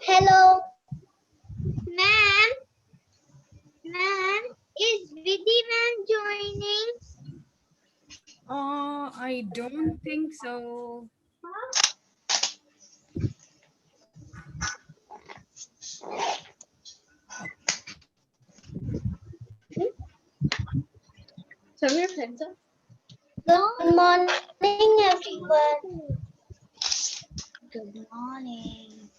Hello. Ma'am, is Vidhi ma'am joining? I don't think so. Good morning, everyone. Good morning.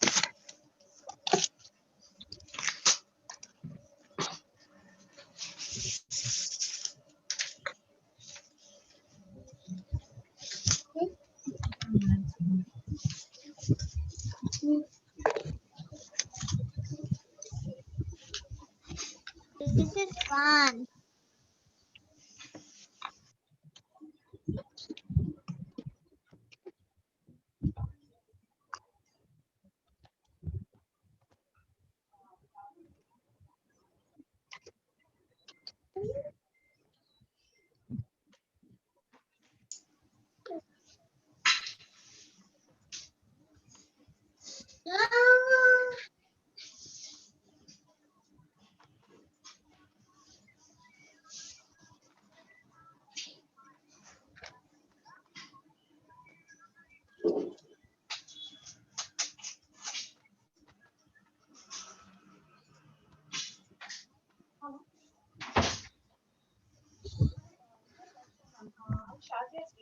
This is fun.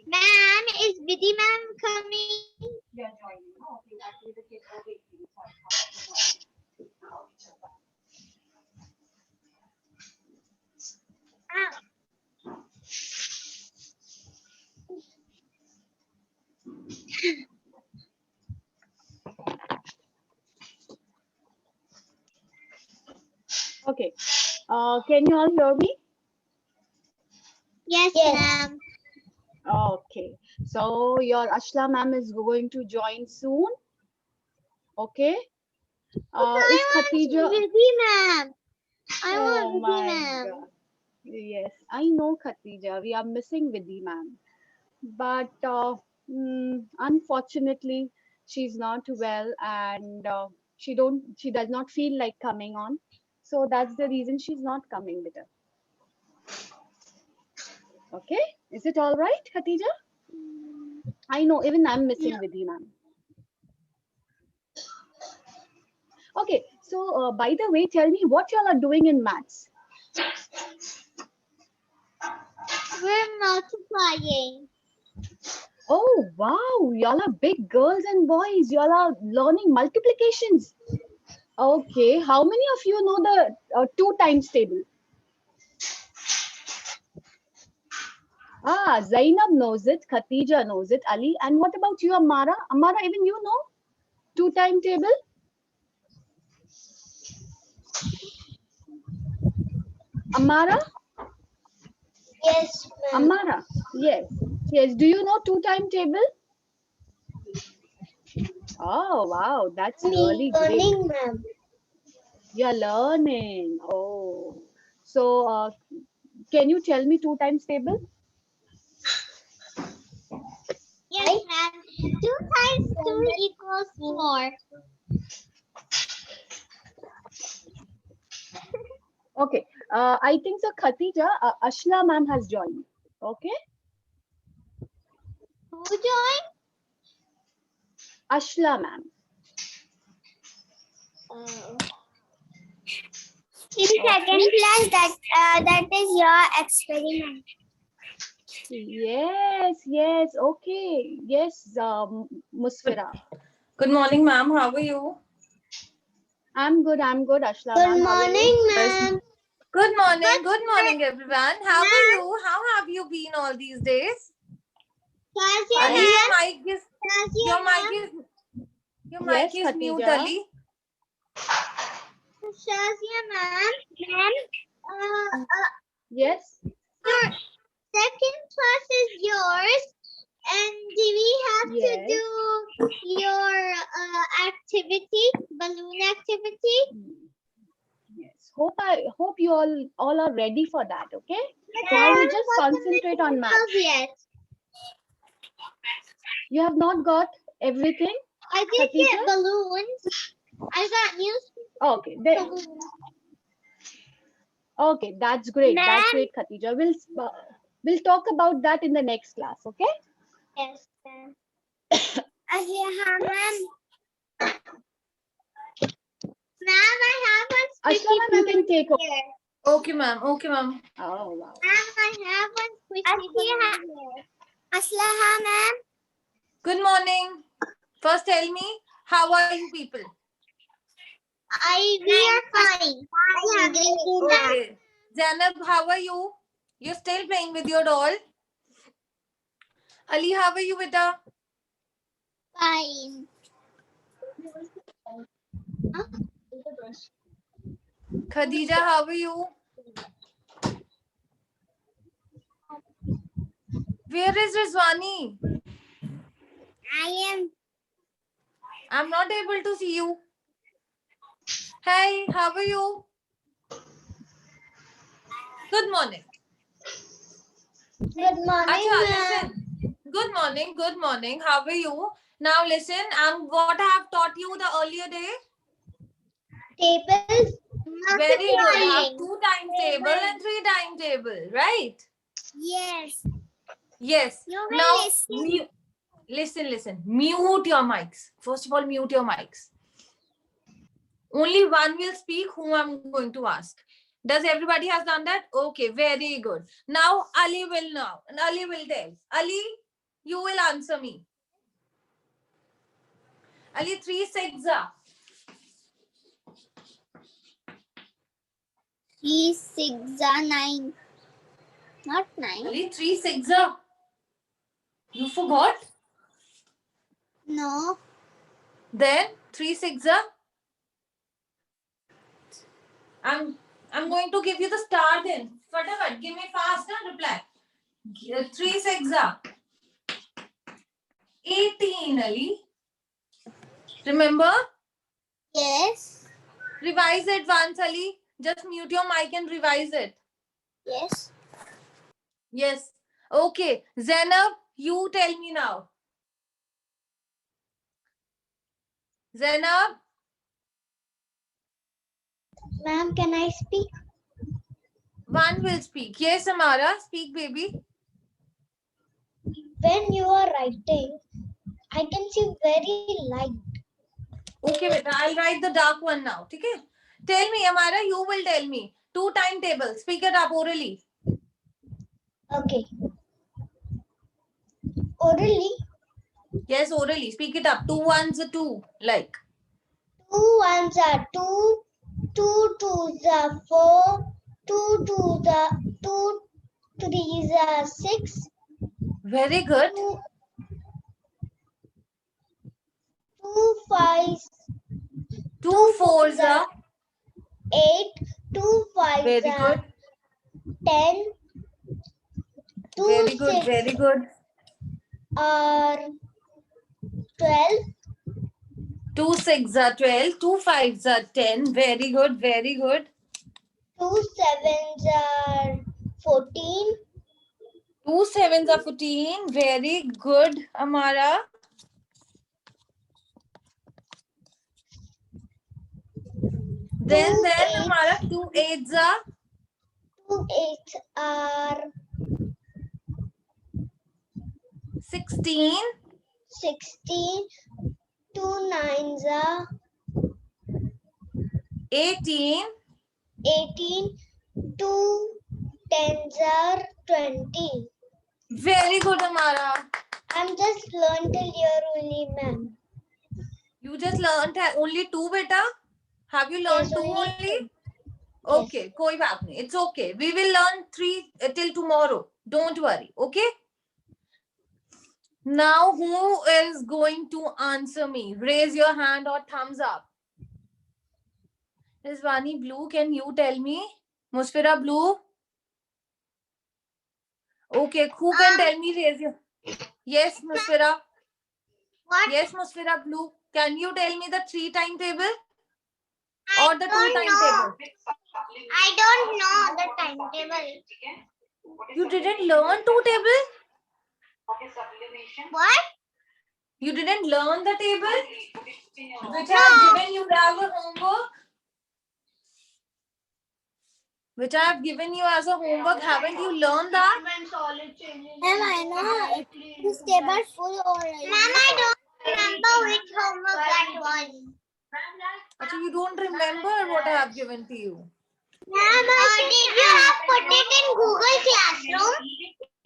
Ma'am, is Vidhi ma'am coming? Ah, Okay. Can you all hear me? yes, Yes. ma'am. Okay. So your Ashla ma'am is going to join soon. Okay. Is Khatija? Vidhi ma'am. I Oh want Vidhi my ma'am. God. Yes, I know Khatija. We are missing Vidhi ma'am. But unfortunately, she's not well and she does not feel like coming on. So that's the reason she's not coming with us. Okay. Is it all right, Khatija? I know, even I'm missing Vidhi ma'am. Okay, so by the way, tell me what y'all are doing in maths. We're multiplying. Oh wow, y'all are big girls and boys. Y'all are learning multiplications. Okay, how many of you know the 2 times table? Ah, Zainab knows it, Khatija knows it, Ali. And what about you, Amara? Amara, even you know 2 time table? Amara? Yes, ma'am. Amara? Yes. Yes. Do you know 2 time table? Oh wow, that's really great. Learning, ma'am. You're learning. Oh. So can you tell me 2 times table? Yes, ma'am. 2 times 2 equals 4. Okay. I think so Khatija, Ashla ma'am has joined. Okay. Who joined? Ashla ma'am. In second class, that is your experiment. Yes, yes, okay. Yes, Musfira. Good morning, ma'am. How are you? I'm good, Ashla Good ma'am. How are you? morning, ma'am. Good morning, everyone. How are you? How have you been all these days? Shazia Ali, ma'am. your mic Yes, is mute, Khatija. Ali. Shazia ma'am. Yes. Your second class is yours, and we have to Yes. do your activity, balloon activity. Yes. Hope you all are ready for that, okay? Now we just concentrate on math. Yet. You have not got everything? I did Khatija? get balloons. I got news. Okay. Okay, that's great. That's great, Khatija. We'll talk about that in the next class. Okay. Yes, ma'am. Ma'am. Ma'am, I have one Ashla, squishy ma'am, you can balloon take over. here. Okay, ma'am. Okay, ma'am. Oh, wow. Ma'am, I have one squishy balloon here. Aslaha, ma'am. Good morning. First, tell me, how are you people? We are fine. Yeah, Okay. Zainab, how are you? You're still playing with your doll? Ali, how are you, beta? fine. Khadija, how are you? Where is Rizwani? I'm not able to see you. Hey, how are you? Good morning. Good morning, Acha, ma'am. listen. Good morning. Good morning. How are you? Now listen. What I have taught you the earlier day. Tables. Very good. Have Multiplying. 2 timetable and 3 timetable, right? Yes. Yes. You will Now listen. listen. Mute your mics. First of all, mute your mics. Only one will speak whom I'm going to ask. Does everybody has done that? Okay, very good. Now Ali will now. And Ali will tell. Ali, you will answer me. Ali, 3 6 are. 3 6 are 9. Not 9. Ali, 3 6 are. You forgot? No. Then 3 6 are. I'm going to give you the star then. Fatavat, give me fast reply. 3 6 are. 18, Ali. Remember? Yes. Revise it once, Ali. Just mute your mic and revise it. Yes. Yes. Okay. Zainab, you tell me now. Zainab? Ma'am, can I speak? One will speak. Yes, Amara. Speak, baby. When you are writing, I can see very light. Okay, beta. I'll write the dark one now. Okay? Tell me, Amara, you will tell me. 2 timetables. Speak it up orally. Okay. Orally, Yes, orally. Speak it up. 2 ones are 2. Like. 2 ones are 2, 2 twos are 4, 2 twos are 2 threes are 6, Very good. 2 fives, 2 fours are are. 8, 2 fives Very are good. 10, 2 Very good. 6 Very good. are 12, 2 6 are 12. 2 5s are 10. Very good. Very good. 2 sevens are 14, 2 7s are 14. Very good, Amara. Then Amara, 2 8s are 2 eights are 16. 16, 2 nines are 18. 18, 2 tens are 20. Very good, Amara. I'm just learned till here only, ma'am. You just learned only 2, beta. Have you learned Yes, 2 only only? 2. Okay, koi baat nahi. It's okay. We will learn 3 till tomorrow. Don't worry. Okay. Now, who is going to answer me? Raise your hand or thumbs up. Rizwani Blue, can you tell me? Musfira Blue? Okay, who can tell me? Raise your... Yes, Musfira. What? Yes, Musfira Blue. Can you tell me the 3 timetable? Or the 2 don't timetable? I don't know the timetable. You didn't learn 2 table? What? You didn't learn the table? Which I have given you. which I have given you as a homework. Haven't you learned that? Ma'am, I know this table full already. Ma'am, I don't remember which homework that was. Actually, you don't remember what I have given to you. Ma'am, did you have put it in Google Classroom?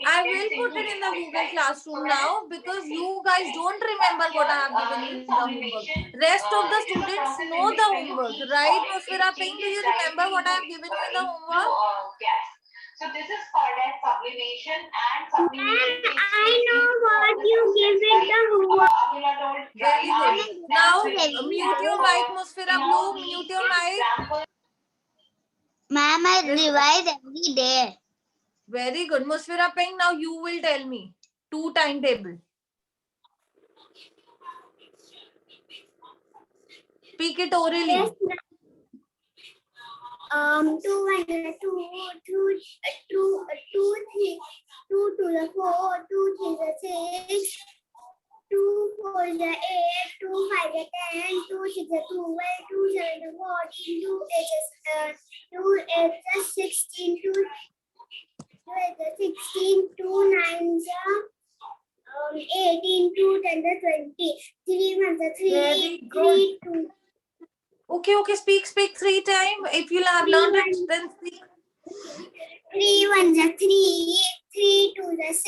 I will put it in the Google Classroom now because you guys don't remember what I have given you in the homework. Rest of the students know the homework, right? Musfira Ping, do you remember what I have given you in the homework? Yes. So this is called as sublimation and sublimation. I know what you give it the homework. Very good. Now, mute your mic, Musfira Blue. Mute your mic. Ma'am, I revise every day. Very good. Musfira Ping, now you will tell me. 2 timetable. Speak it orally. Yes, ma'am. 2 1 2 to the 4, 2 3 the 6, 2 4 the 8, 2 5 the 10, 2 6 the 12, 2 7 the 14, 2 8 the 16, 2 8 the 16, 2 9 the 18, 2 10 the 20, 3 1 the 3, Very good. 3 2. Okay, speak 3 times. If you have learned it, then speak. 3 1 the 3, 3 2 the 6,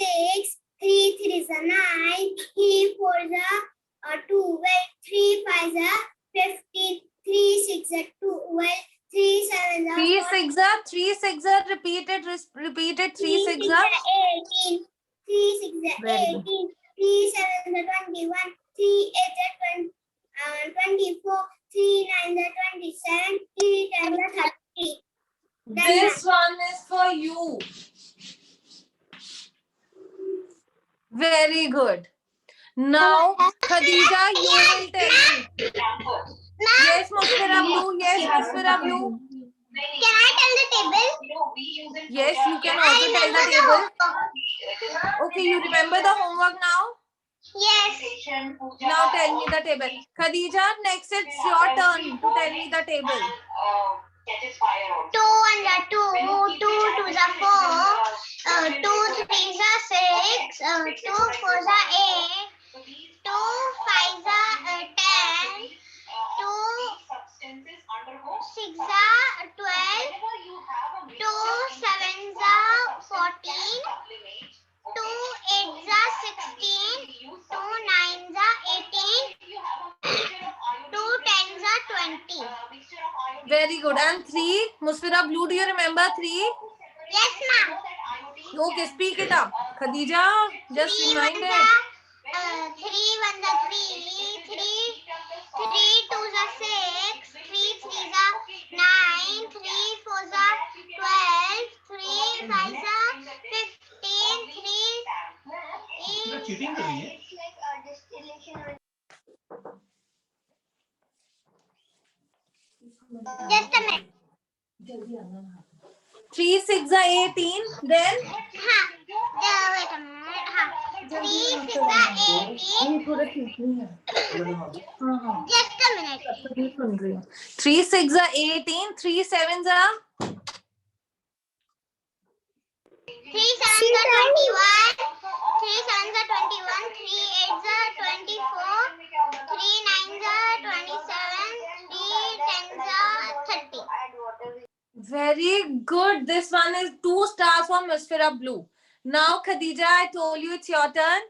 3 3 the 9, 3 4 the 12, 3 5 the 15, 3 6 the 12, 3 7 the 3 6 repeat it 3 6 18, 3 6 the Very 18, good. 3 7 the 21, 3 8 the 24, 3 9 the 27, 3 10 the 30. This one is for you. Very good. Now, Khadija, you will tell me. Yes, Musfira Blue. Yes, Musfira Blue. Can I tell the table? Yes, you can also tell the table. Okay, you remember the homework now? Yes. Now tell me the table. Khadija, next it's your turn to tell me the table. 2 1 the 2, 2 to the 4, 2 3 the 6, 2 4 the 8, 2 5 the 10, 2 6 the 12, 2 7 the 14, 2 8 the 16, 2 9 the 18, 2 10 the 20. Very good. And 3, Musfira Blue, do you remember 3? Yes, ma'am. Okay, speak it up. Khadija, just 3 remind 1 it. the 3 1 the 3, 3 2 the 6, 3 3 the 9, 3 4 the 12, 3 5 the 15, 3 cheating कर रही है? Just a minute. 3 6 are 18. Then Wait a minute. 3 6 are 18. Just a minute. 3 6 are 18. 3 7 are 3 7 are 21. 3 7 are 21. 3 8 are 24. 3 9 are 27. 3 10 are 30. very good. This one is 2 stars for Musfira Blue. Now, Khadija, I told you it's your turn.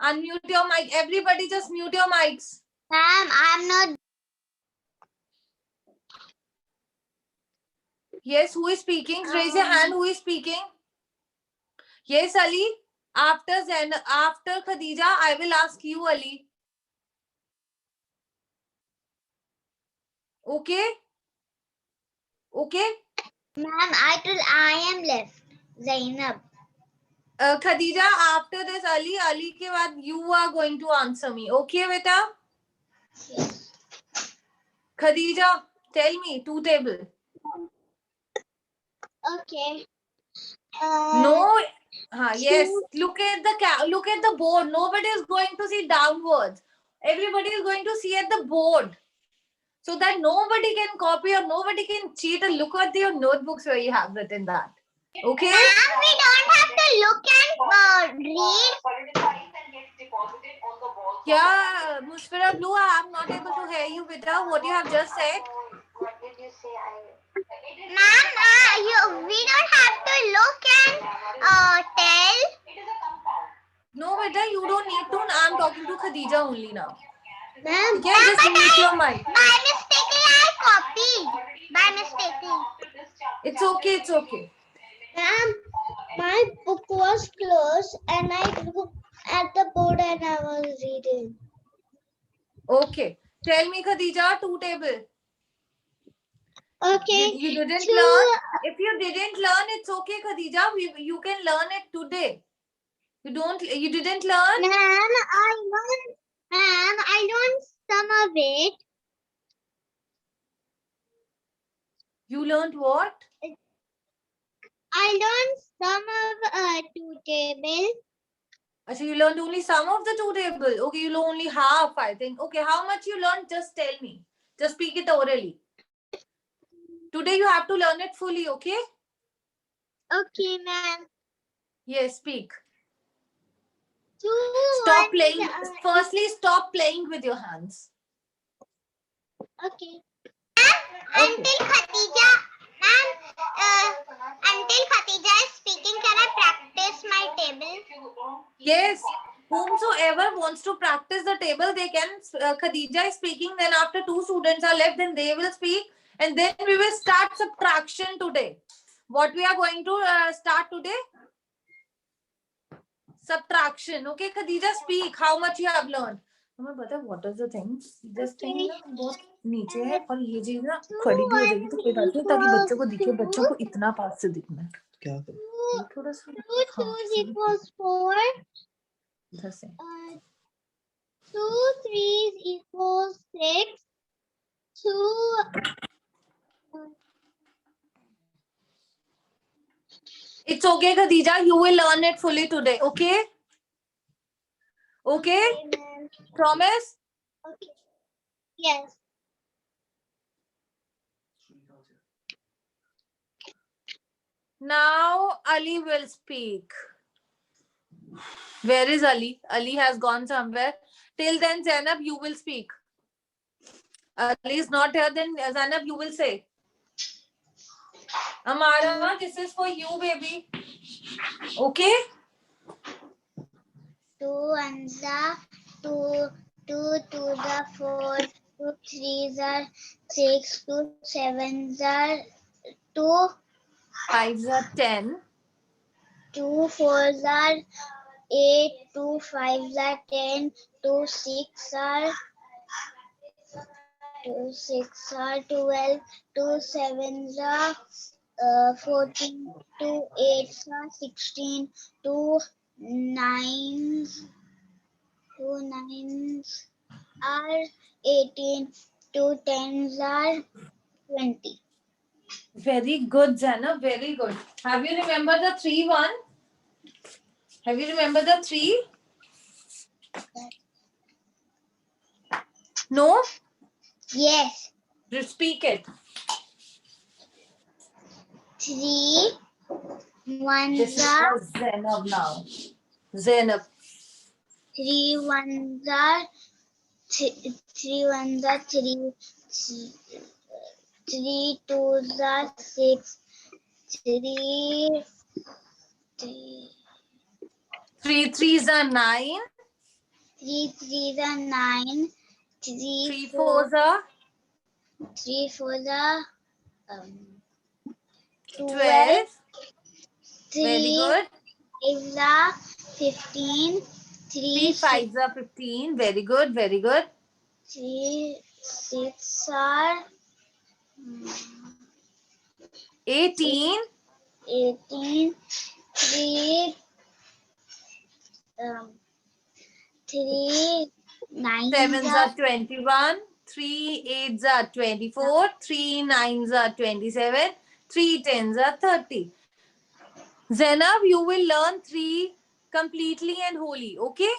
Unmute your mic. Everybody just mute your mics. Ma'am, I'm not. Yes, who is speaking? Raise your hand. Who is speaking? Yes, Ali. After Khadija, I will ask you, Ali. Okay? Okay? Ma'am, I am left. Zainab. Khadija, after this, Ali ke baad you are going to answer me. Okay, beta? Yes. Khadija, tell me, 2 table. Okay. No. Yes. Look at the board. Nobody is going to see downwards. Everybody is going to see at the board. so that nobody can copy or nobody can cheat, and look at your notebooks where you have written that. Okay? Ma'am, we don't have to look and read. Solidifies and gets deposited on the walls. Yeah, Mushfira Blue, I am not able to hear you, Beta. What you have just said? What did you say? Ma'am, we don't have to look and tell. It is a compound. No, Beta, you don't need to. I am talking to Khadija only now. Ma'am, Okay, just mute your mic. by mistake I copied. By mistake. It's okay, it's okay. Ma'am, my book was closed and I looked at the board and I was reading. Okay. Tell me, Khadija, two table. Okay. You didn't two- learn? If you didn't learn, it's okay, Khadija. You can learn it today. You didn't learn? Ma'am, I learned some of it. You learned what? I learned some of two tables. So you learned only some of the two table. Okay, you learned only half, I think. Okay, how much you learned? Just tell me. Just speak it orally. Today you have to learn it fully, okay? Okay, ma'am. Yes, speak. Two Stop ones playing. are- Firstly, stop playing with your hands. Okay. Until Khatija, ma'am, until Khatija is speaking, can I practice my table? Yes. Whomsoever wants to practice the table, they can. Khadija is speaking. Then after two students are left, then they will speak. And then we will start subtraction today. What we are going to start today? Subtraction. Okay, Khadija, speak. How much you have learned? हमें पता है what is the thing? This thing ना बहुत नीचे है और ये चीज ना खड़ी भी हो जाएगी तो कोई बात नहीं ताकि बच्चों को दिखे बच्चों को इतना पास से दिखना है क्या करें थोड़ा सा Two twos equals 4. इधर से 2 threes equals 6. 2. It's okay, Khadija. You will learn it fully today. Okay? Okay? Ma'am. Promise? Okay. Yes. Now Ali will speak. Where is Ali? Ali has gone somewhere. Till then, Zainab, you will speak. Ali is not here, then Zainab, you will say. Amara, this is for you, baby. Okay? 2 ones are 2, 2 twos are 4, 2 threes are 6, 2 sevens are 2, Fives are 10. 2 fours are 8, 2 fives are 10, 2 6 are 12, 2 sevens are 14, 2 eights are 16, 2 nines are 18, 2 tens are 20. Very good, Zainab. Very good. Have you remembered the 3 1? Have you remembered the 3? No? Yes. Just speak it. 3 This ones is are for Zainab now. Zainab. 3 ones are 3, 3 twos are 6, 3 3 threes are 9. 3 threes are 9, 3 fours are 3 fours are 12. 3 Very good. fives are 15, 3 fives are 15. Very good. Very good. 3 6 are 18. 18, 3 nines Sevens are are 21. 3 eights are 24. 3 nines are 27. 3 tens are 30. Zainab, you will learn 3 completely and wholly. Okay?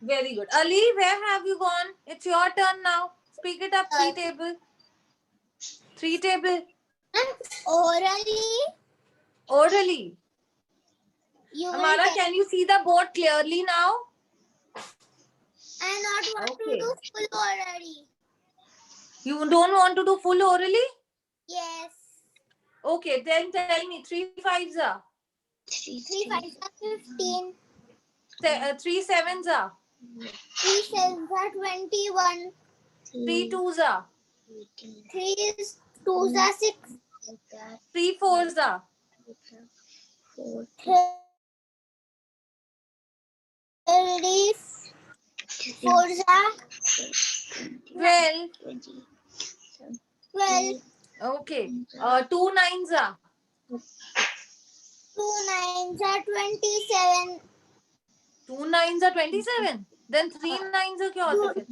Very good. Ali, where have you gone? It's your turn now. Speak it up. 3 table. 3 table. Orally, Orally. you will Amara, tell. can you see the board clearly now? I not want Okay. to do full orally. You don't want to do full orally? Yes. Okay, then tell me. 3 5s are. 3 5s are 15. 3 7s are. 3 7s are 21. 3 2s are. 3 2s are 6. 3 4s are. 3 4s are 12. 12. Okay. 2 9s are. 2 9s are 27. 2 9s are 27. Then 3 9s are क्या होता है फिर?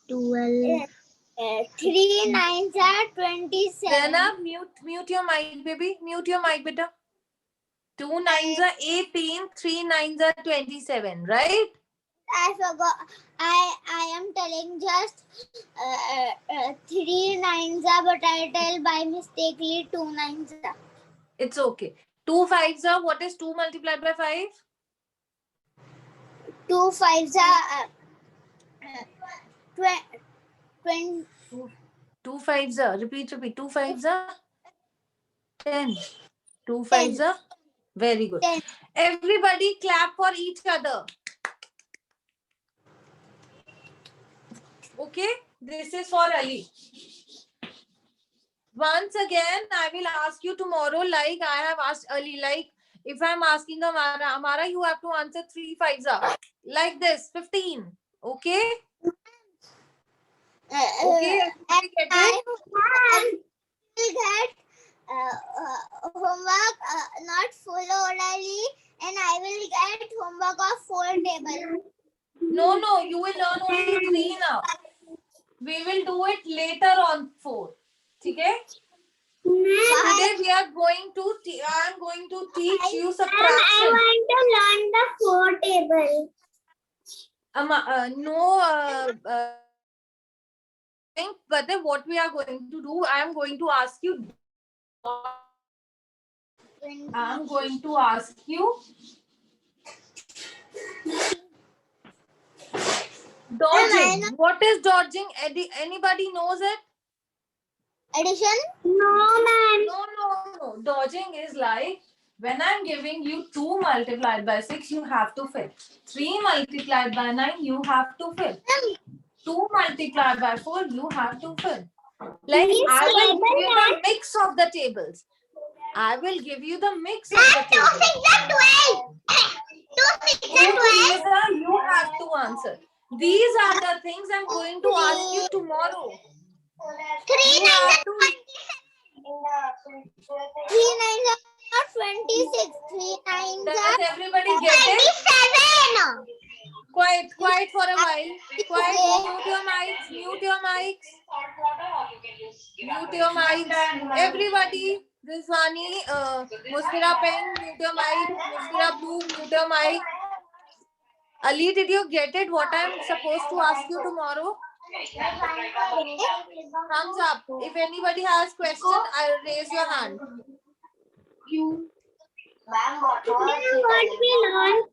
12. 3 9s are 27. Zainab, mute your mic, baby. Mute your mic, beta. 2 9s are 18. 3 9s are 27, right? I forgot. I am telling just 3 9s are, but I tell by mistakenly 2 9s are. It's okay. 2 5s are. What is 2 multiplied by 5? 2 5s are 20. 2 5s are. Repeat. 2 5s are 10. 2 5s are. Very good. 10. Everybody clap for each other. Okay? This is for Ali. Once again, I will ask you tomorrow, like I have asked Ali, like if I'm asking Amara, you have to answer 3 5s are. Like this, 15. Okay? Okay, everybody get it? I will get homework not full orally, and I will get homework of 4 table. No, you will learn only 3 now. We will do it later on 4. Okay? Today we are going to, I am going to teach you subtraction. want to learn the 4 table. But then what we are going to do, I am going to ask you. I am going to ask you. Dodging. What is dodging? Anybody knows it? Addition? No, ma'am. No. Dodging is like when I'm giving you 2 multiplied by 6, you have to fill. 3 multiplied by 9, you have to fill. 2 multiplied by 4, you have to fill. Like I will give you the mix of the tables. I will give you the mix of the tables. 2 6 are 12. You have to answer. These are the things I'm going to ask you tomorrow. 3 You have 9 to 3 9 are 26. 3 9 Does are everybody get it? 27. Quiet for a while. Quiet. Mute your mics. Mute your mics. Mute your mics. Everybody. Rizwani, Musfira Pen, mute your mic. Musfira Blue, mute your mic. Ali, did you get it? What I'm supposed to ask you tomorrow? Thumbs up. If anybody has question, I'll raise your hand. Ma'am, what we learned?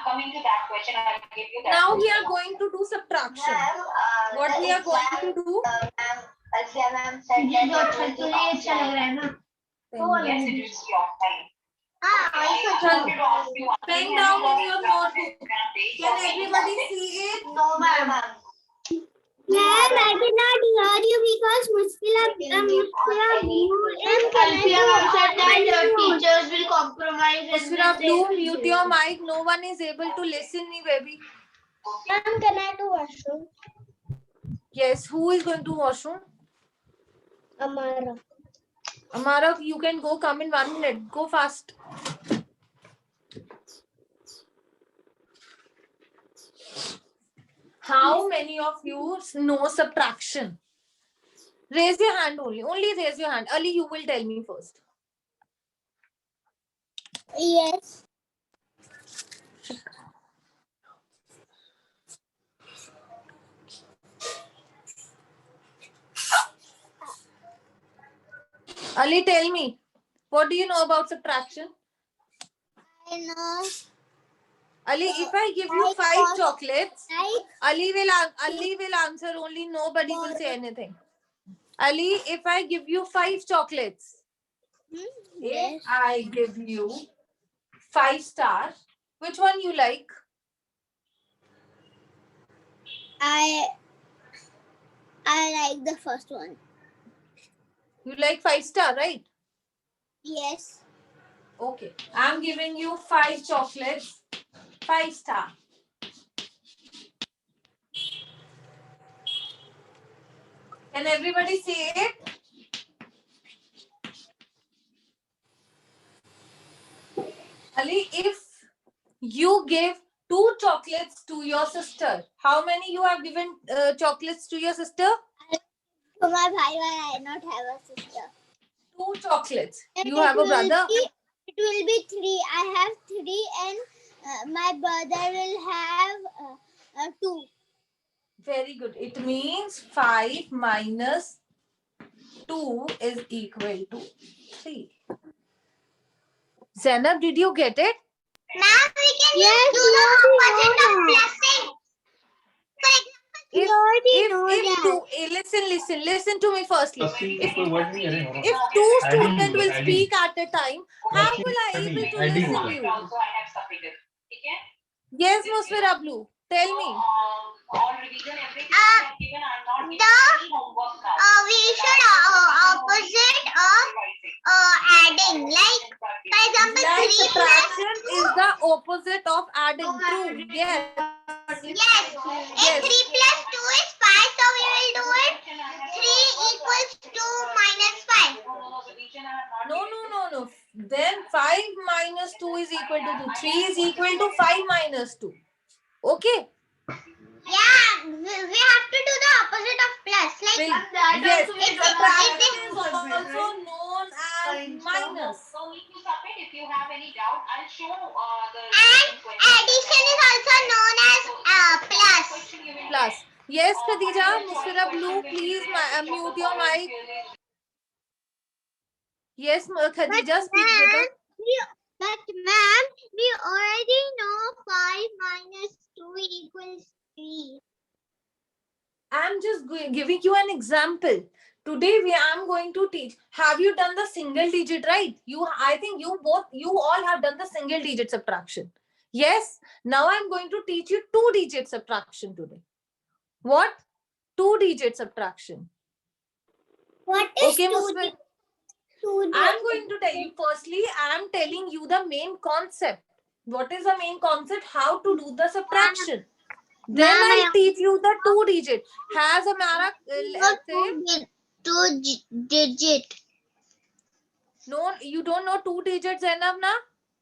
Coming to that question, I'll give you that. Now we are going to do subtraction. What we are going to do? Ma'am said that yes, it is your time. Pen down in your notebook. Can everybody see it? No, ma'am. Ma'am, I did not hear you because Musfira said that teachers will compromise. Musfira Blue, mute your mic. No one is able to listen me, baby. Ma'am, can I do washroom? Yes, who is going to washroom? Amara. Amara, you can go. Come in 1 minute. Go fast. How many of you know subtraction? Raise your hand only. Only raise your hand. Ali, you will tell me first. Yes. Ali, tell me, what do you know about subtraction? I know. Ali, if I give you Like 5 what? chocolates, Like Ali will answer only. Nobody will say anything. Ali, if I give you 5 chocolates, yes. if I give you 5 stars, which one you like? I like the first one. You like 5 star, right? Yes. Okay. I'm giving you 5 chocolates, 5 star. Can everybody say it? Ali, if you give 2 chocolates to your sister, how many you have given chocolates to your sister? To my bhai, I not have a sister. 2 chocolates. And You have a brother? It will be 3. I have 3 and my brother will have 2. Very good. It means 5 minus 2 is equal to 3. Zainab, did you get it? Ma'am, we can do the opposite of plusing. Listen to me firstly. If 2 students will speak at a time, how will I able to listen to you? Also, I have submitted. Okay? Yes, Musfira Blue. Tell me. All revision, everything I have given. I'm not giving any homework now. We should opposite of adding. Like, for example, Like 3 plus subtraction is the opposite of adding. True. Yes. Yes. If 3 plus 2 is 5, so we will do it. 3 equals 2 minus 5. Revision I have not No. Then 5 minus 2 is equal to 2. 3 is equal to 5 minus 2. Okay. Yeah, we have to do the opposite of plus. Like, Yes. Subtraction If is also known as minus. No need to submit. If you have any doubt, I'll show the and addition is also known as plus. Plus. Yes, Khadija. Musfira Blue, please mute your mic. Yes, Khadija, speak better. But ma'am, we already know 5 minus 2 equals 3. I'm just giving you an example. Today I'm going to teach. Have you done the single digit, right? I think you all have done the single digit subtraction. Yes. Now I'm going to teach you 2 digit subtraction today. What? 2 digit subtraction. What is Okay, 2 Musfira. I'm going to tell you. Firstly, I'm telling you the main concept. What is the main concept? How to do the subtraction. Then I'll teach you the 2 digit. Has Amara say? 2 digit. No, you don't know 2 digits, Zainab, na?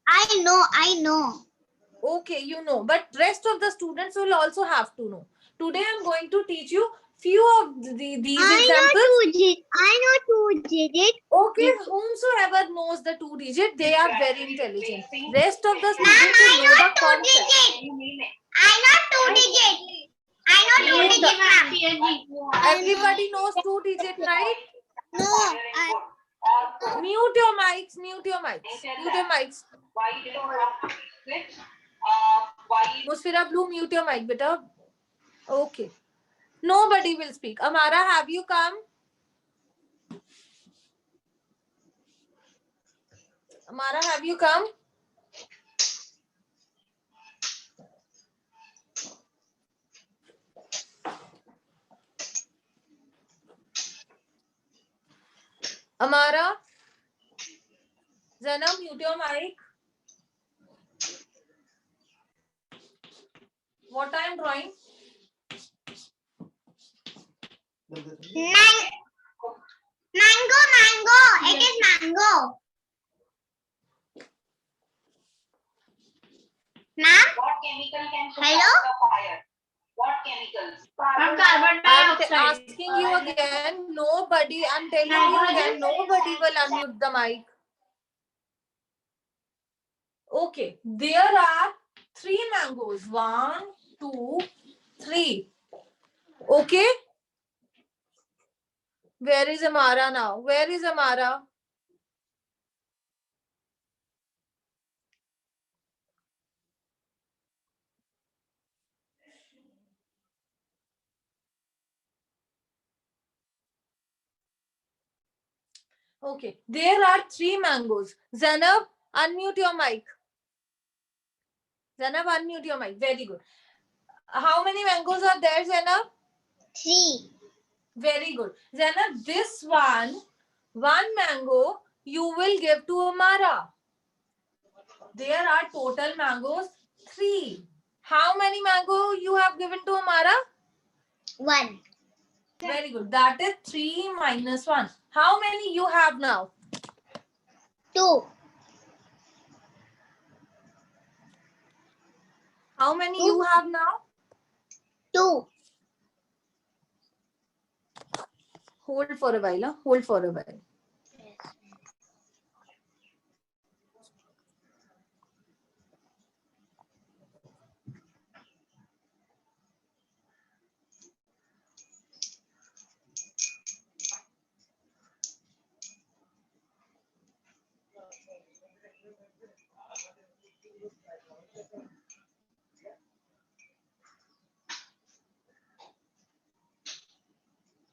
I know. Okay, you know. But rest of the students will also have to know. Today I'm going to teach you few of these examples. I know 2 digit. Okay, whomsoever knows the 2 digit, they are very intelligent. Rest of the students will know the concept. I know 2 digit. I know 2 digit, ma'am. Everybody knows 2 digit, right? No, Mute your mics. Mute your mics. Why did it not click? Why? Musfira Blue, mute your mic, beta. Okay. Nobody will speak. Amara, have you come? Amara, have you come? Amara? Zainab, mute your mic. What I am drawing? Mango. It is mango. Ma'am? What chemical can put Hello? out the fire? What chemicals? Carbon I'm asking you again. Nobody, I'm telling you again, nobody will unmute the mic. Okay, there are 3 mangoes. 1, 2, 3. Okay. Where is Amara now? Where is Amara? Okay, there are 3 mangoes. Zainab, unmute your mic. Zainab, unmute your mic. Very good. How many mangoes are there, Zainab? 3. Very good. Zainab, this one mango you will give to Amara. There are total mangoes 3. How many mango you have given to Amara? 1. Very good. That is 3 minus 1. How many you have now? 2. How many you have now? 2. Hold for a while. Huh? Hold for a while.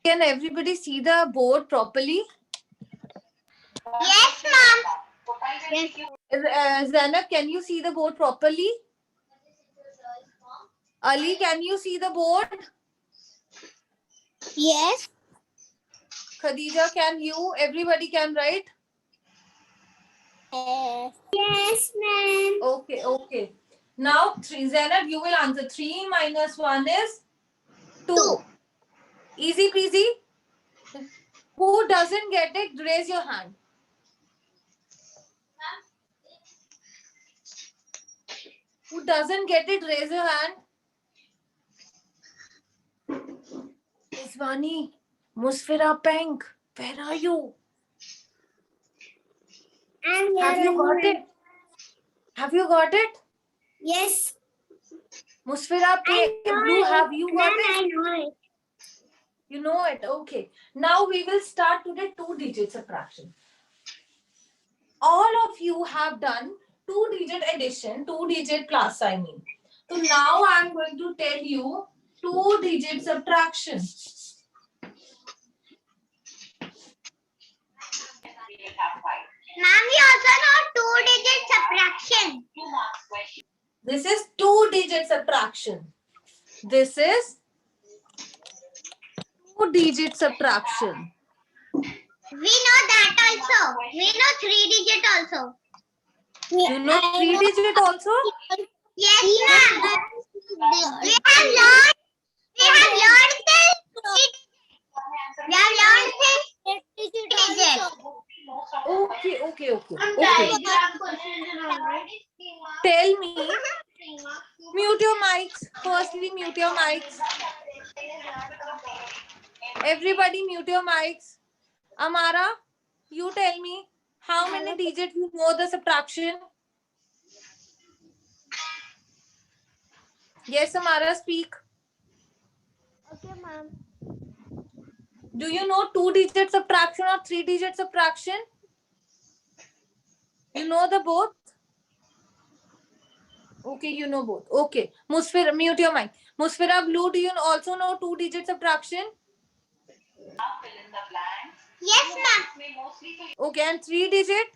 Can everybody see the board properly? Yes, ma'am. Yes. Zainab, can you see the board properly? Ali, can you see the board? Yes. Khadija, can you? Everybody can, right? Yes, ma'am. Okay, okay. Now, 3. Zainab, you will answer. 3 minus 1 is 2. 2. Easy peasy. Who doesn't get it, raise your hand. Who doesn't get it, raise your hand. Iswani, Musfira Pink, where are you? I'm here. Have you got it? Have you got it? Yes. Musfira Pink, Blue, have you got it? I know it. You know it, okay. Now we will start today 2-digit subtraction. All of you have done 2-digit addition, 2-digit plus, I mean. So now I'm going to tell you 2-digit subtraction. Ma'am, we also know 2-digit subtraction. 2 marks question. This is 2-digit subtraction. This is 2-digit subtraction. We know that also. We know 3-digit also. You know 3-digit also? Yes, ma'am. We have learned this. We have learned this 2-digit. Okay, okay, okay. Okay. Tell me, mute your mics. Firstly, mute your mics. Everybody mute your mics. Amara, you tell me how many digits you know the subtraction? Yes, Amara, speak. Okay, ma'am. Do you know 2-digit subtraction or 3-digit subtraction? You know the both? Okay, you know both. Okay. Musfira, mute your mic. Musfira Blue, do you also know 2-digit subtraction? Now fill in the blanks. Yes, ma'am. May mostly Okay, and 3-digit?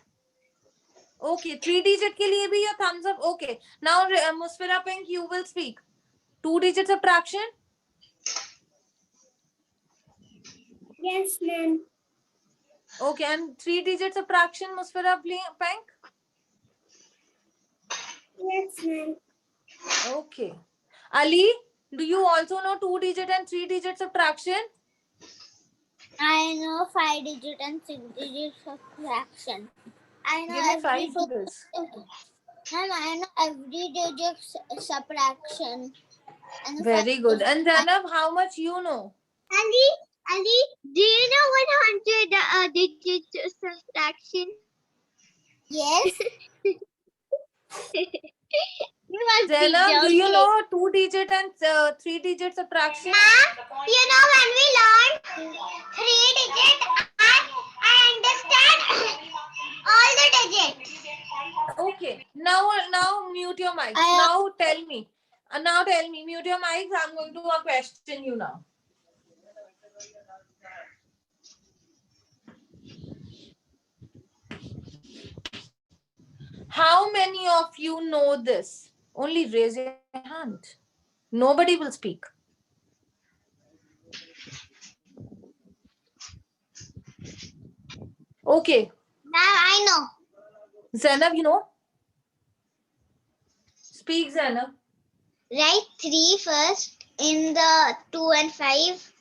Okay, 3-digit के लिए भी your thumbs up. Okay. Now, Musfira Pink, you will speak. 2-digit subtraction? Yes, ma'am. Okay, and 3-digit subtraction, Musfira Pink? Yes, ma'am. Okay. Ali, do you also know 2-digit and 3-digit subtraction? I know 5-digit and 6-digit subtraction. I know Give me 5 every figures. and I know every digit subtraction. And Very good. And Zainab, how much you know? Ali, do you know 100 digit subtraction? Yes. You must be Zainab, do you joking. know 2-digit and 3-digit subtraction? Ma'am, you know when we learned 3-digit, I understand all the digits. Okay. Now mute your mics. Now tell me. Mute your mics. I'm going to question you now. How many of you know this? Only raise your hand. Nobody will speak. Okay. Ma'am, I know. Zainab, you know? Speak, Zainab. Write 3 first in the 2 and 5.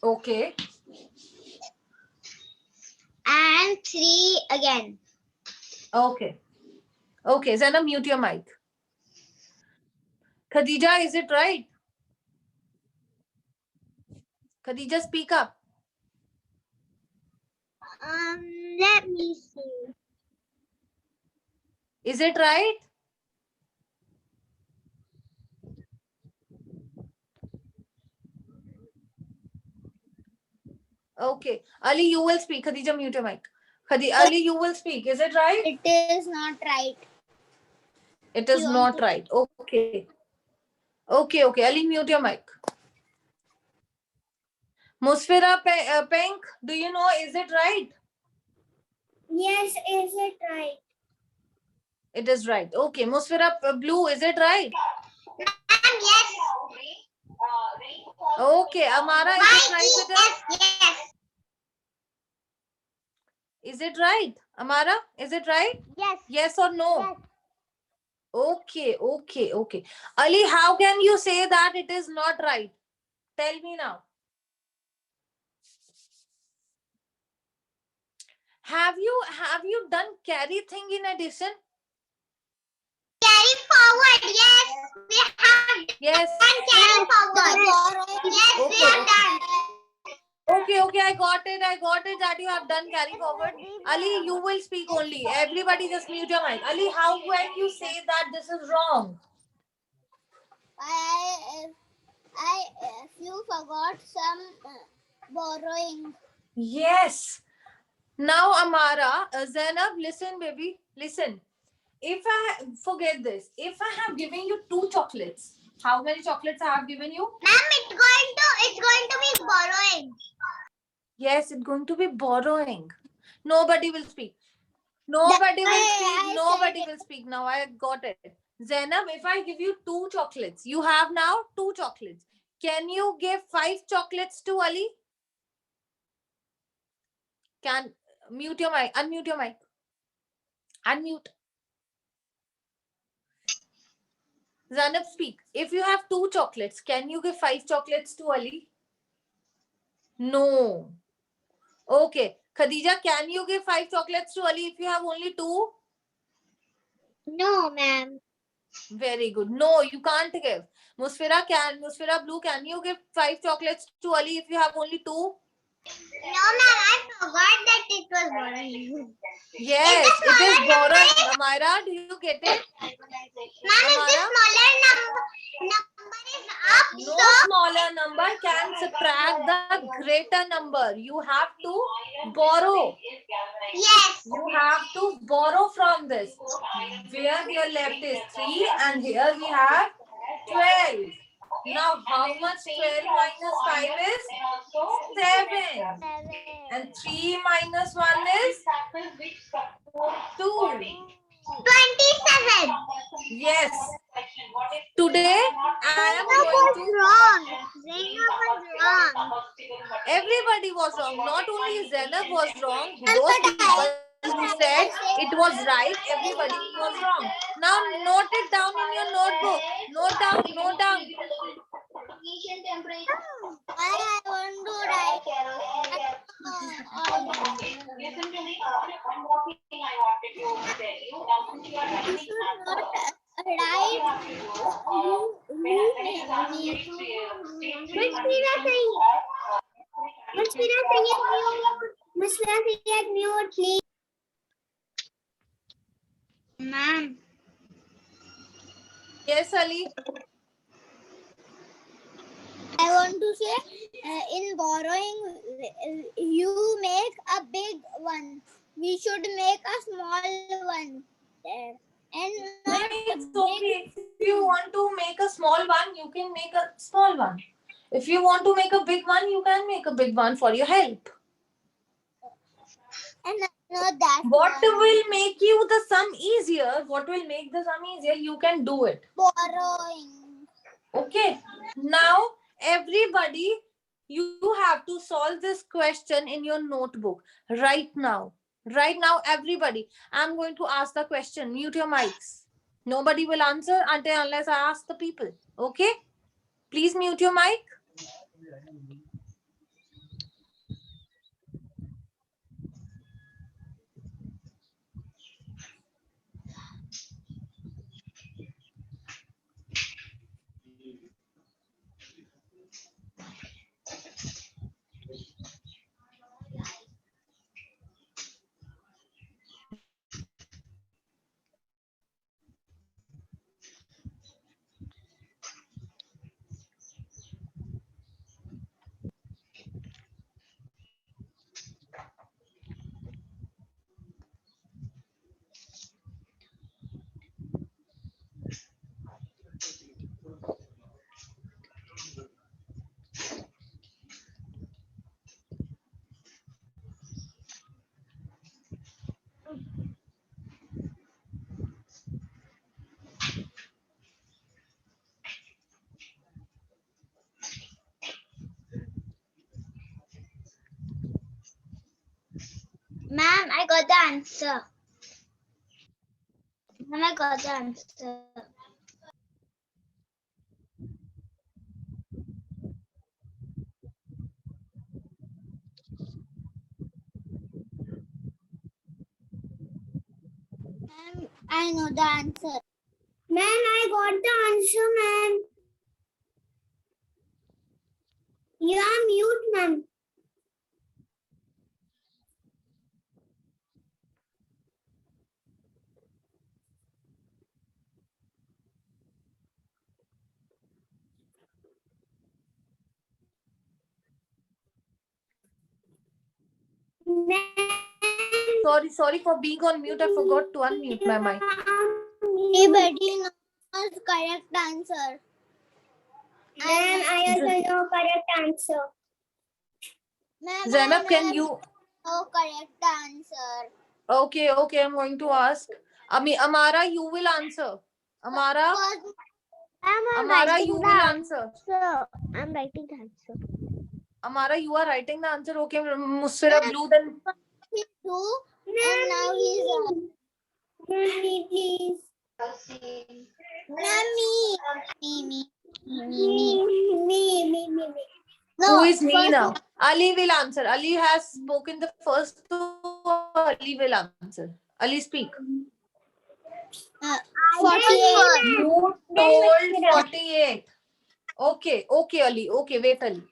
Okay. And 3 again. Okay. Okay, Zainab, mute your mic. Khadija, is it right? Khadija, speak up. Let me see. Is it right? Okay. Ali, you will speak. Khadija, mute your mic. Ali, you will speak. Is it right? It is not right. It is not right. Okay. Okay. Ali, mute your mic. Musfira Pink, do you know, is it right? Yes, is it right? It is right. Okay. Musfira Blue, is it right? Yes. Okay. Amara, is it right with us? Yes. Is it right? Amara, is it right? Yes. Yes or no? Yes. Okay. Ali, how can you say that it is not right? Tell me now. Have you done carry thing in addition? Carry forward. Yes. We have Yes. done carry forward. Yes, we have done. Okay, I got it that you have done carry forward. Ali, you will speak only. Everybody just mute your mic. Ali, how can you say that this is wrong? If you forgot some borrowing. Yes. Now, Amara, Zainab, listen, baby. Listen. If I forget this, if I have given you 2 chocolates, how many chocolates I have given you? Ma'am, it's going to be borrowing. Yes, it's going to be borrowing. Nobody will speak. Nobody will speak. Now I got it. Zainab, if I give you 2 chocolates, you have now 2 chocolates. Can you give 5 chocolates to Ali? Can mute your mic. Unmute your mic. Unmute. Zainab, speak. If you have 2 chocolates, can you give 5 chocolates to Ali? No. Okay. Khadija, can you give 5 chocolates to Ali if you have only 2? No, ma'am. Very good. No, you can't give. Musfira Blue, can you give 5 chocolates to Ali if you have only 2? No, ma'am. I forgot that it was borrowing. Yes, it is borrowing. Amira, do you get it? Ma'am, if the smaller number is up, No smaller number can subtract the greater number. You have to borrow. yes. You have to borrow from this. Where here left is 3 and here we have 12. Now how much 12 minus 5 is? 7. And 3 minus 1 is 2. 27. Yes. Today I am Zainab going was to... wrong. Zainab was wrong. Everybody was wrong. Not only Zainab was wrong. Those people who said it was right, everybody was wrong. Now note it down in your notebook. Note down. Initial temperature. I want to write. Listen to me. One more thing I wanted to tell you. Now, since you are writing mute, please. Ma'am. Yes, Ali. I want to say, in borrowing, you make a big one. We should make a small one there. And not It's okay. If you want to make a small one, you can make a small one. If you want to make a big one, you can make a big one for your help. and No, that's What will make you the sum easier? What will make the sum easier? You can do it. borrowing. Okay. Now, everybody, you have to solve this question in your notebook right now. Right now, everybody. I'm going to ask the question. Mute your mics. Nobody will answer until unless I ask the people. Okay? Please mute your mic. Ma'am, I got the answer. Ma'am, I got the answer. Ma'am, I know the answer. Ma'am, I got the answer, ma'am. You are mute, ma'am. Sorry for being on mute. I forgot to unmute my mic. Everybody knows correct answer. Ma'am, I also know correct answer. Ma'am, Zainab, can you? know correct answer. Okay, I'm going to ask. Amara, you will answer. Amara, you will answer. I'm writing the answer. Amara, you are writing the answer. Okay, Musfira Blue, then. And now he's me, please. Me. Who is me now? Ali will answer. Ali has spoken the first, so Ali will answer. Ali, speak. 48. You told 48. Okay, Ali. Okay, wait, Ali.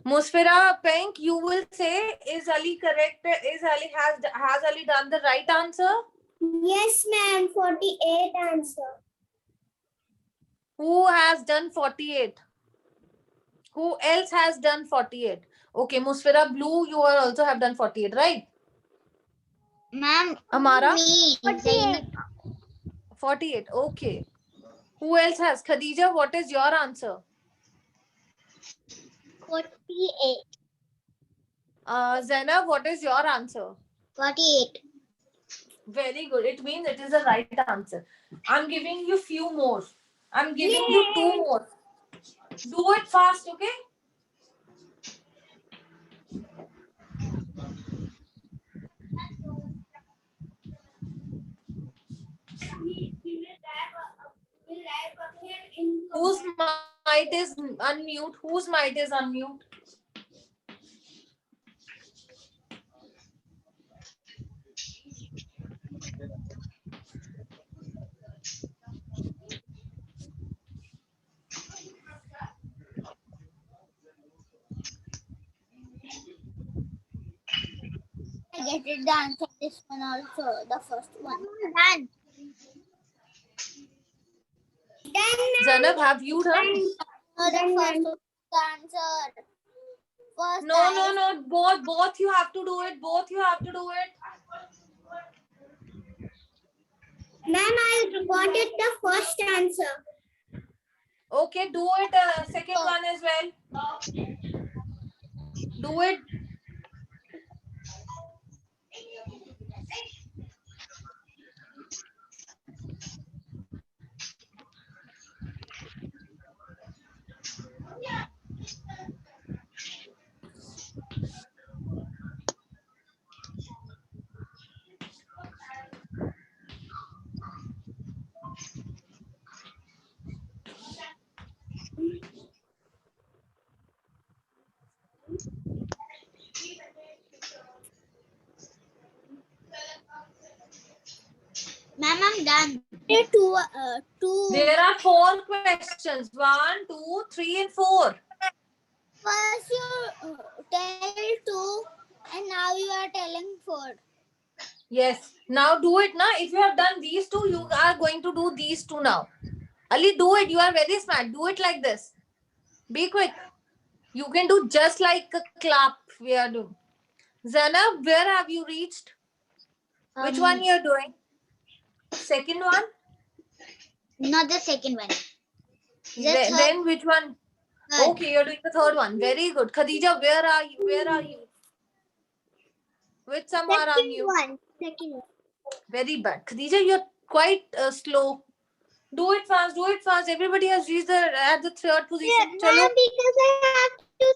Musfira Pink, you will say, is Ali correct? Has Ali done the right answer? Yes, ma'am. 48 answer. Who has done 48? Who else has done 48? Okay, Musfira Blue, you are also have done 48, right? Ma'am, Amara? me. 48, okay. Who else has? Khadija, what is your answer? 48. Zainab, what is your answer? 48. Very good. It means it is the right answer. I'm giving you few more. I'm giving you 2 more. Do it fast, okay? Whose mic is unmute? Whose mic is unmute? I get it the answer. This one also. The first one. Done. Zainab, have you done? No, the first answer. First No. Both you have to do it. Both you have to do it. Ma'am, I got it the first answer. Okay, do it. Second one as well. Do it. Ma'am, I'm done. Two. There are 4 questions. 1, 2, 3, and 4. First you tell two, and now you are telling four. Yes. Now do it now. If you have done these 2, you are going to do these 2 now. Ali, do it. You are very smart. Do it like this. Be quick. You can do just like a clap we are doing. Zainab, where have you reached? Which one you are doing? Second one? Not the second one. Then which one? Third. Okay, you're doing the third one. Very good. Khadija, where are you? Where are you? Which sum are on you? Second one. Very bad. Khadija, you're quite slow. Do it fast. Do it fast. Everybody has reached at the third position. Chalo. Ma'am, because I have to.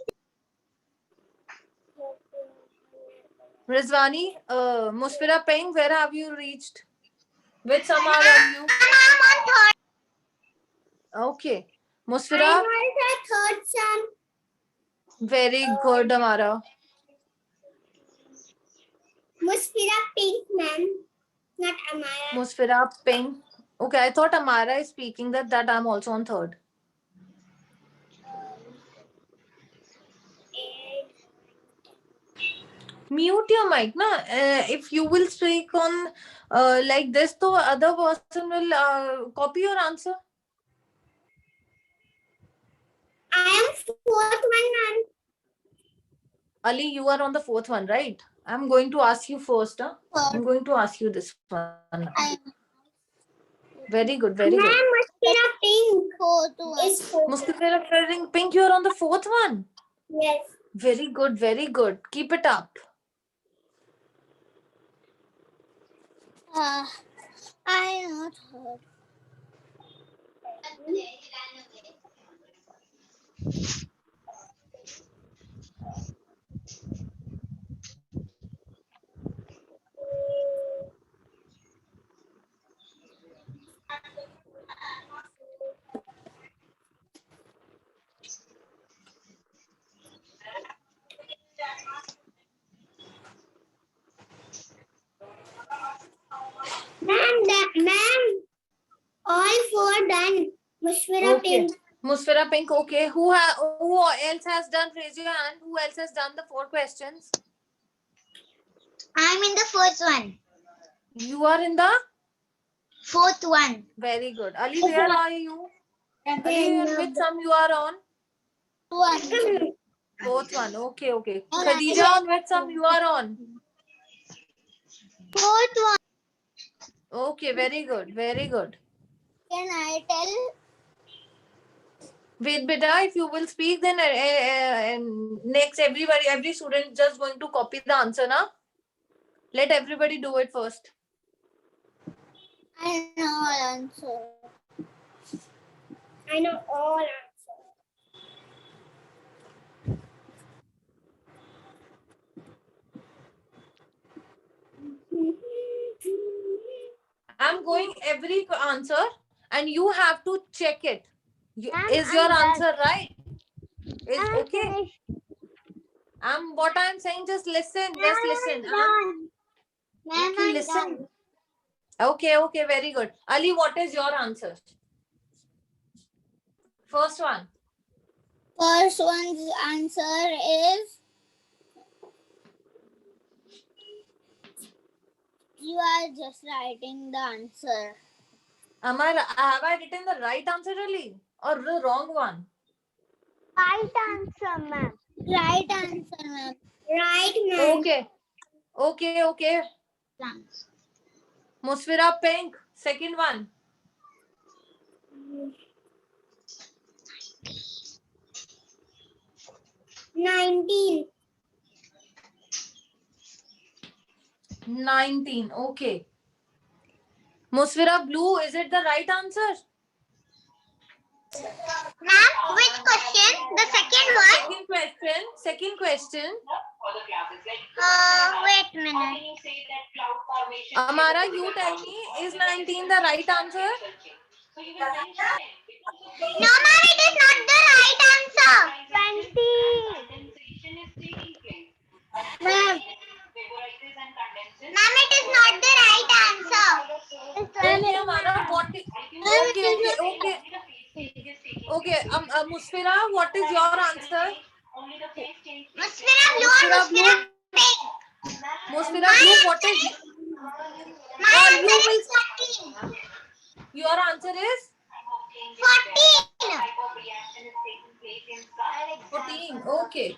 Rizwani, Musfira Peng, where have you reached? Which sum are on you? I'm on third. Okay. I'm Musfira, on the third sum. very good, Amara. Musfira Pink, ma'am. Not Amara. Musfira Peng. Okay, I thought Amara is speaking that I'm also on third. Mute your mic, na. If you will speak on like this, so other person will copy your answer. I am fourth one, ma'am. Ali, you are on the fourth one, right? I'm going to ask you first. I'm going to ask you this one. Very good, very good. Ma'am, Musfira Pink. Fourth one. Is fourth. Musfira Pink, you are on the fourth one. Yes. Very good, very good. Keep it up. I am not heard. Ma'am, all four done. Musfira Okay. Pink. Musfira Pink, okay. Who else has done? Raise your hand. Who else has done the 4 questions? I'm in the fourth one. You are in the Fourth one. very good. Ali, where are you? Ali, which sum you are on? One. Fourth one. Okay, okay. Khadija, on which sum you are on? Fourth one. Okay, very good, very good. Can I tell? Wait, beta, if you will speak, then next every student just going to copy the answer, na? Let everybody do it first. I know all answer. I know all answer. I'm going every answer and you have to check it. Ma'am, Is your I'm answer right? Is I'm okay? finished. What I'm saying, just listen, just listen. Ma'am, Okay, I'm listen. done. Okay, okay, very good. Ali, what is your answer? First one. First one's answer is you are just writing the answer. Have I written the right answer, Ali, or the wrong one? Right answer, ma'am. Right answer, ma'am. Right, ma'am. Okay, okay, okay. Thanks. Musfira Pink, second one. 19. 19. Okay. Musfira Blue, is it the right answer? Ma'am, which question? The second one? Second question. Wait a minute. Amara, you tell me, is 19 the right answer? No, ma'am, it is not the right answer. 20. Musfira, what is your answer? Only the face change. Musfira blue, Musfira blue. pink. Musfira blue, what is My Oh, answer you will- is 14. your answer is 14. Type of reaction is taking place inside. 14. Okay.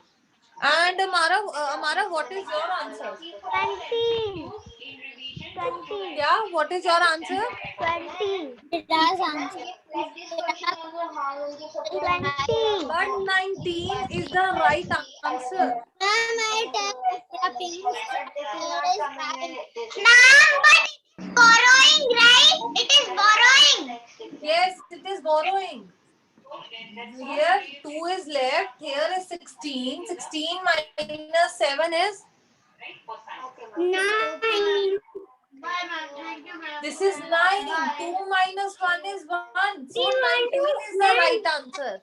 And Amara, what is your answer? 20. In revision, 20. Yeah, what is your answer? 20. Last answer. like this question also, how will you support 20. But 19 is the right answer. Ma'am, I tell the pink Ma'am, but it's borrowing, right? It is borrowing. Yes, it is borrowing. Here 2 is left. Here is 16. 16 minus 7 is. 9. This is 9. 2 minus 1 is 1. So 19 is the right answer.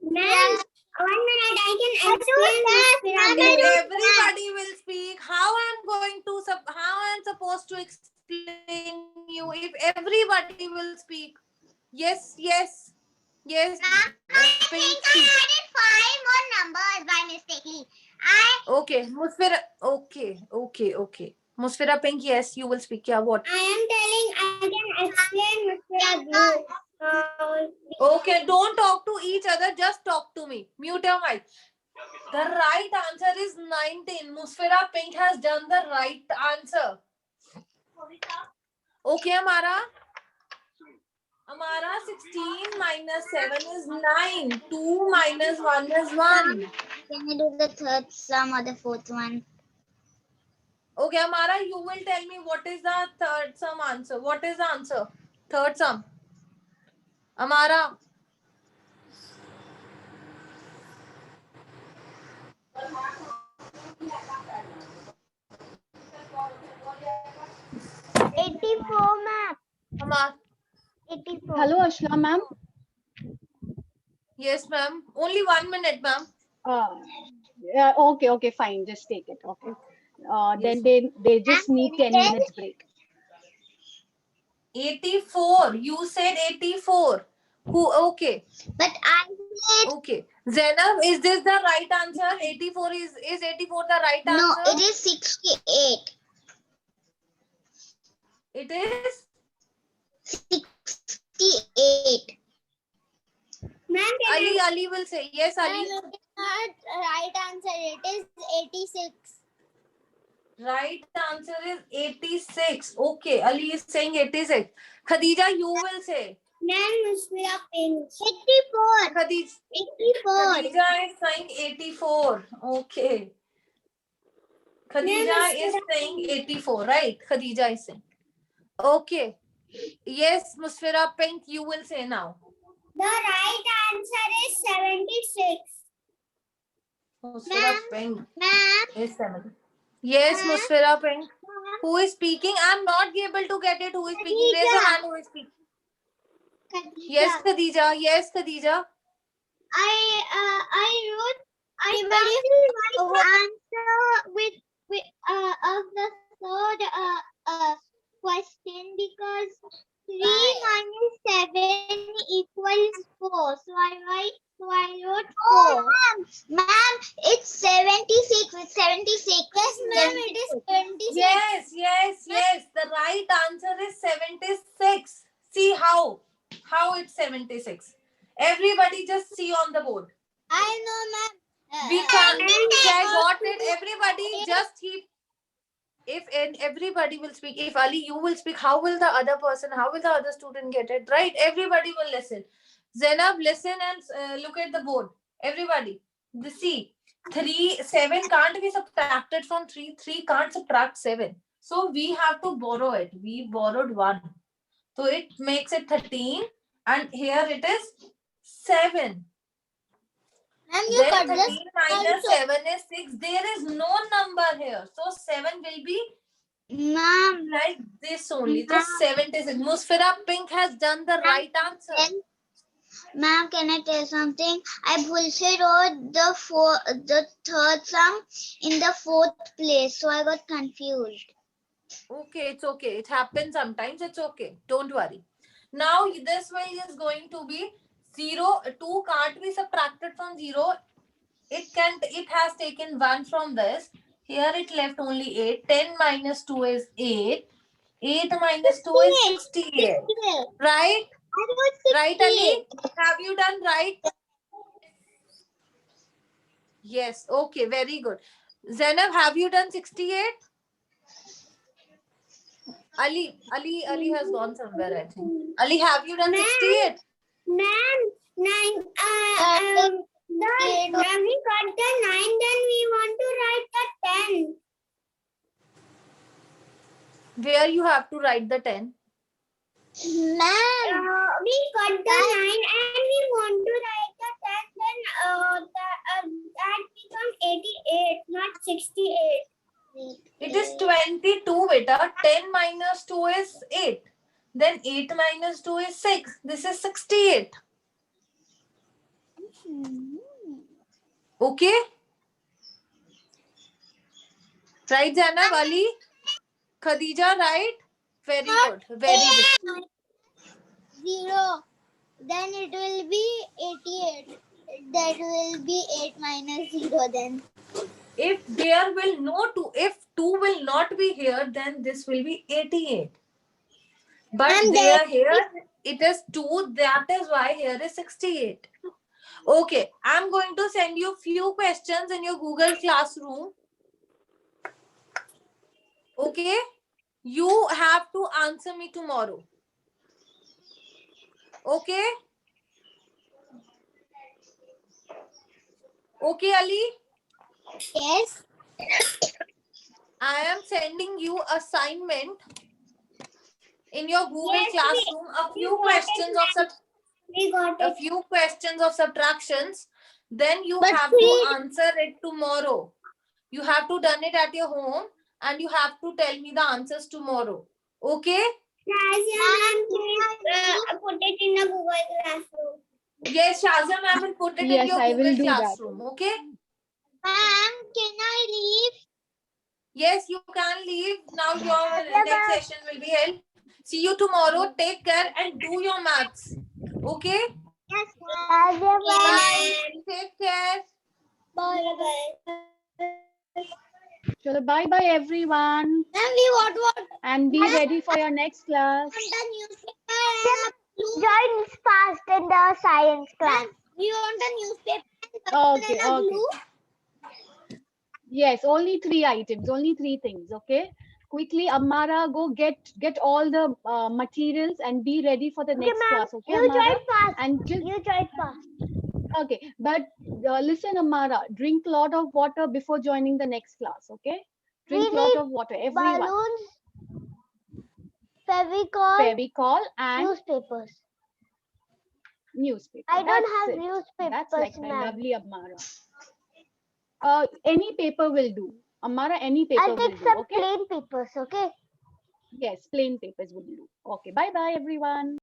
Ma'am, 1 minute, I can explain If this. everybody will speak, how I am supposed to explain you if everybody will speak? Yes. Ma'am, I think I added 5 more numbers by mistakenly. Okay, Musfira. Okay. Musfira Pink, yes, you will speak. Yeah, what? I am telling I can explain Musfira blue. Okay, don't talk to each other. Just talk to me. Mute your mic. The right answer is 19. Musfira Pink has done the right answer. Okay, Amara. Amara, 16 minus 7 is 9. 2 minus 1 is 1. Can you do the third sum or the fourth one? Okay, Amara, you will tell me what is the third sum answer. What is the answer? Third sum. Amara. Ma'am. Amara. 84. Hello, Ashla ma'am. Yes, ma'am. Only 1 minute, ma'am. Yeah, okay, fine. Just take it. Okay. Then they just need 10 minutes break. 84. You said 84. Who? Okay. But I said Okay. Zainab, is this the right answer? 84 is 84 the right answer? no, it is 68. It is? 68. Ma'am, Ali will say. Yes, Ali. Not right answer. It is 86. Right answer is 86. Okay. Ali is saying 86. Khadija, you will say. Ma'am, Musfira Pink. 84. Khadija 84. is saying 84. Okay. Khadija is saying 84, right? Khadija is saying. Okay. Yes, Musfira Pink, you will say now. The right answer is 76. Musfira Pink Ma'am, is 70. Yes, Musfira Pink. Who is speaking? I'm not able to get it. Who is speaking? Raise your hand. Who is speaking? Yes, Khadija. Yes, Khadija. I wrote right answer with of the third question because 3 minus 7 equals 4. So I wrote 4. Ma'am, it's 76. It's 76. Yes, Ma'am, it is 26. Yes. The right answer is 76. See how it's 76. Everybody just see on the board. I know, ma'am. We can't. I got it. Everybody just keep. If everybody will speak, if Ali you will speak, how will the other student get it? Right? Everybody will listen. Zainab, listen and look at the board. Everybody, see, 7 can't be subtracted from 3. 3 can't subtract 7. So we have to borrow it. We borrowed 1. So it makes it 13. And here it is 7. Ma'am, you Then cut 13 this minus also. 7 is 6. There is no number here. So 7 will be Ma'am, like this only. So 76. Musfira Pink has done the right answer. Ma'am, can I tell something? I bullshit wrote the third sum in the 4th place, so I got confused. Okay, it's okay. It happens sometimes. It's okay. Don't worry. Now this way is going to be 0, 2 can't be subtracted from 0. It has taken 1 from this. Here it left only 8. 10 minus 2 is 8. 8 minus 2 is 68. Right? Right, Ali? Have you done right? Yes. Okay, very good. Zainab, have you done 68? Ali has gone somewhere, I think. Ali, have you done 68? Ma'am, we got the 9, then we want to write the 10. Where you have to write the 10? Ma'am, we got the 9 and we want to write the 10, then that becomes 88, not 68. It is 22, beta. 10 minus 2 is 8. Then 8 minus 2 is 6. This is 68. Okay? Right, Zainab, Ali? Khadija, right? Very good. Very good. 0. Then it will be 88. That will be 8 minus 0 then. If there will no 2, if 2 will not be here, then this will be 88. But And there here it is 2. That is why here is 68. Okay, I'm going to send you few questions in your Google Classroom. Okay, you have to answer me tomorrow. Okay. Okay, Ali. Yes. I am sending you assignment in your Google Yes, Classroom. A few got it, questions of We got a it. few questions of subtractions. Then you But have to answer it tomorrow. You have to done it at your home and you have to tell me the answers tomorrow. Okay? Shazia, please put it in the Google Classroom. Yes, Shazia ma'am will put it in Yes, your I will Google do that. Classroom. Okay? Ma'am, can I leave? Yes, you can leave. Now your next session will be held. See you tomorrow. Take care and do your maths. Okay? Yes, ma'am. Bye. Take care. Bye. Chalo, bye bye everyone. Ma'am, we what? And be ready for your next class. The newspaper. Join fast in the science class. We want a newspaper. Okay, okay. Yes, only 3 items, only 3 things. Okay. Quickly, Amara, go get all the materials and be ready for the next class. Okay, You Amara? join fast. And just You join fast. okay, but listen, Amara, drink a lot of water before joining the next class. Okay, drink a lot of water. Everyone. Balloons, Fevicol, Fevicol and newspapers. newspaper. I don't That's have it. newspapers, That's like my ma'am. lovely Amara. Any paper will do. Amara, any paper I'll will take do. some Okay. plain papers, okay? Yes, plain papers will do. Okay. Bye bye, everyone.